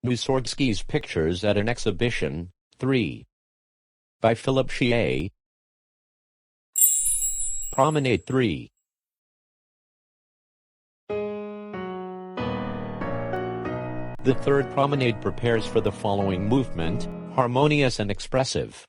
Mussorgsky's Pictures at an Exhibition, 3. By Philip Chier. Promenade 3. The third promenade prepares for the following movement, harmonious and expressive.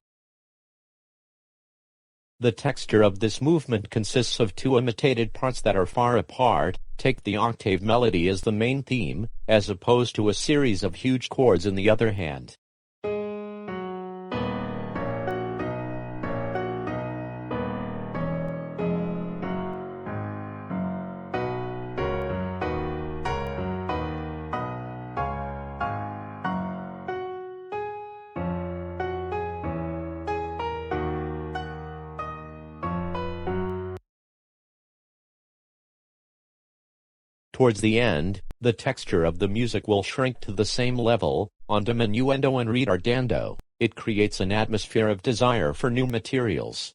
The texture of this movement consists of two imitated parts that are far apart. Take the octave melody as the main theme, as opposed to a series of huge chords in the other hand. Towards the end, the texture of the music will shrink to the same level. On diminuendo and retardando, it creates an atmosphere of desire for new materials.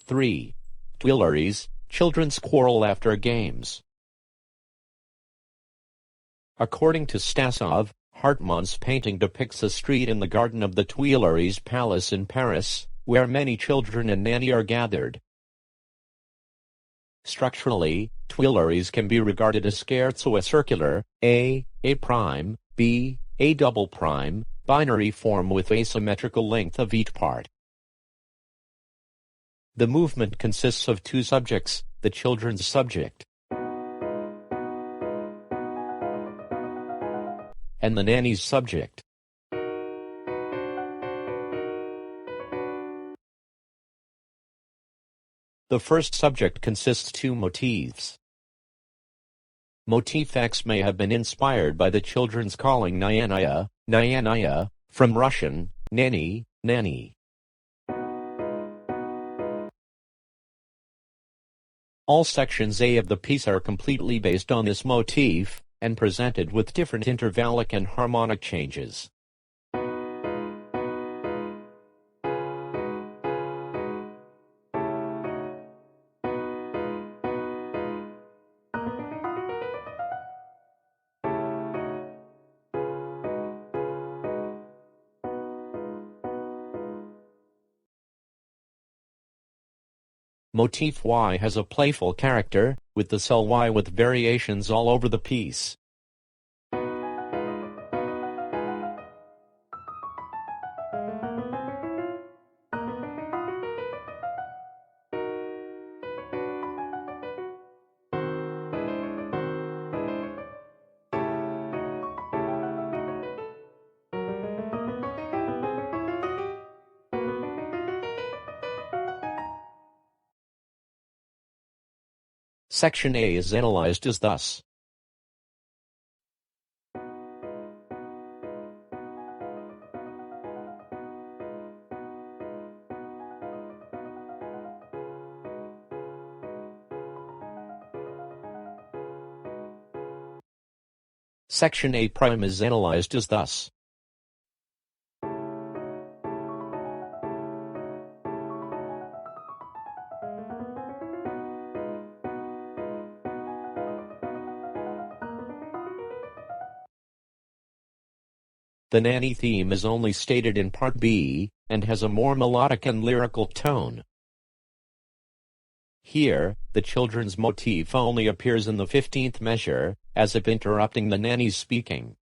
Three. Tuileries, children's quarrel after games. According to Stasov, Hartmann's painting depicts a street in the garden of the Tuileries Palace in Paris, where many children and nanny are gathered. Structurally, Tuileries can be regarded as scherzo, a circular, A prime, B, A double prime, binary form with asymmetrical length of each part. The movement consists of two subjects, the children's subject and the nanny's subject. The first subject consists two motifs. Motif X may have been inspired by the children's calling Nyanaya, Nyanaya, from Russian, nanny, nanny. All sections A of the piece are completely based on this motif, and presented with different intervallic and harmonic changes. Motif Y has a playful character, with the cell Y with variations all over the piece. Section A is analyzed as thus. Section A' is analyzed as thus. The nanny theme is only stated in Part B, and has a more melodic and lyrical tone. Here, the children's motif only appears in the 15th measure, as if interrupting the nanny's speaking.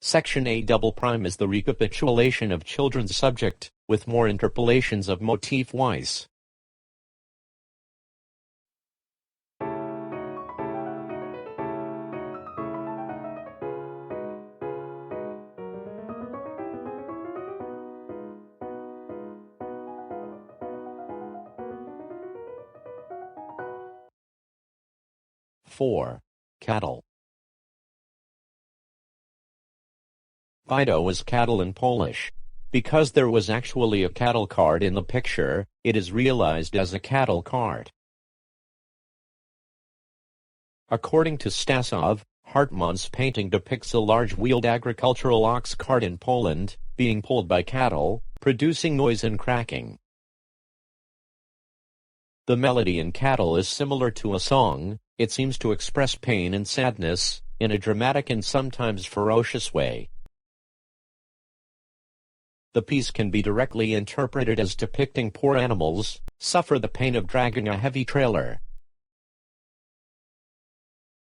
Section A' is the recapitulation of children's subject, with more interpolations of motif wise. Four. Cattle. Fido is cattle in Polish. Because there was actually a cattle cart in the picture, it is realized as a cattle cart. According to Stasov, Hartmann's painting depicts a large-wheeled agricultural ox cart in Poland, being pulled by cattle, producing noise and cracking. The melody in Cattle is similar to a song. It seems to express pain and sadness, in a dramatic and sometimes ferocious way. The piece can be directly interpreted as depicting poor animals suffer the pain of dragging a heavy trailer.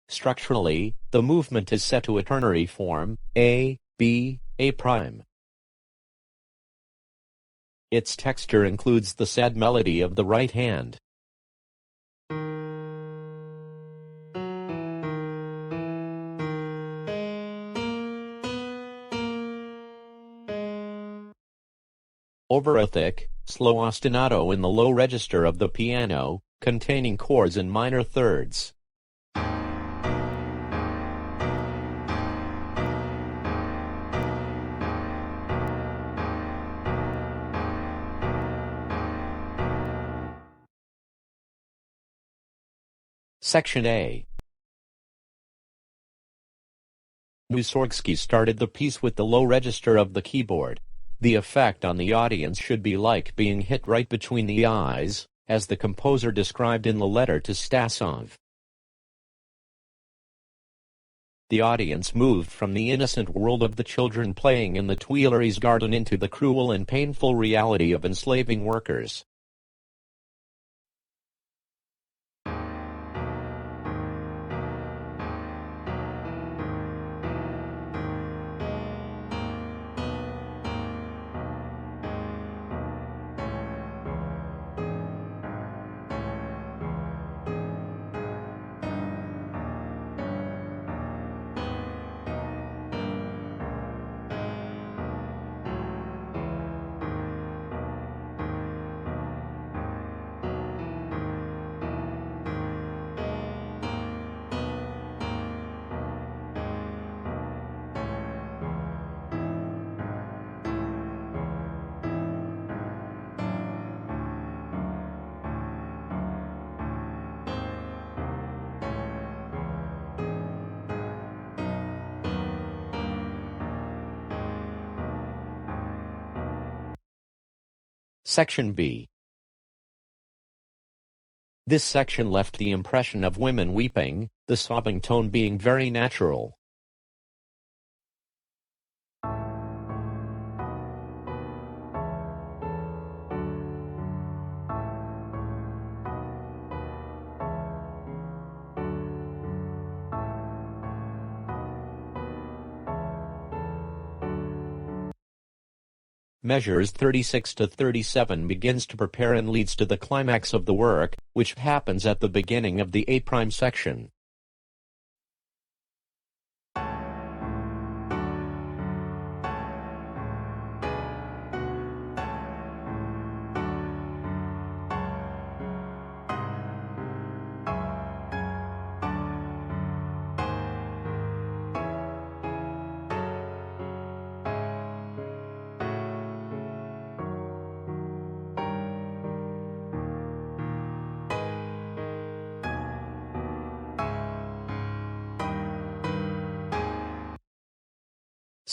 Structurally, the movement is set to a ternary form, A, B, A'. Its texture includes the sad melody of the right hand. Over a thick, slow ostinato in the low register of the piano, containing chords in minor thirds. Section A. Mussorgsky started the piece with the low register of the keyboard. The effect on the audience should be like being hit right between the eyes, as the composer described in the letter to Stasov. The audience moved from the innocent world of the children playing in the Tuileries garden into the cruel and painful reality of enslaving workers. Section B. This section left the impression of women weeping, the sobbing tone being very natural. Measures 36 to 37 begins to prepare and leads to the climax of the work, which happens at the beginning of the A' section.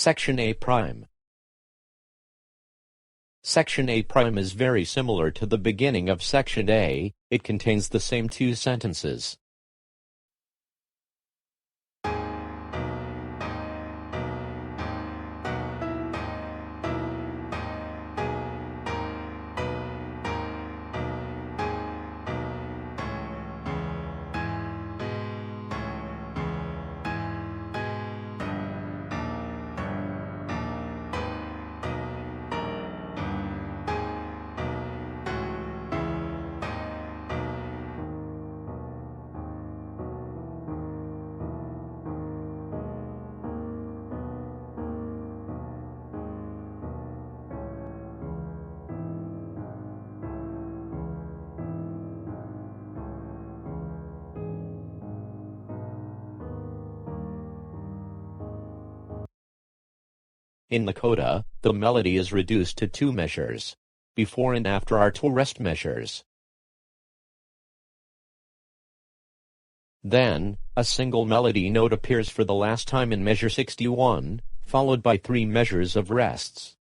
Section A'. Section A' is very similar to the beginning of Section A. It contains the same two sentences. In the coda, the melody is reduced to 2 measures. Before and after are 2 rest measures. Then, a single melody note appears for the last time in measure 61, followed by 3 measures of rests.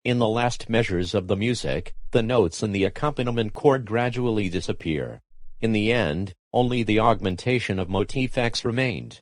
In the last measures of the music, the notes in the accompaniment chord gradually disappear. In the end, only the augmentation of motif X remained.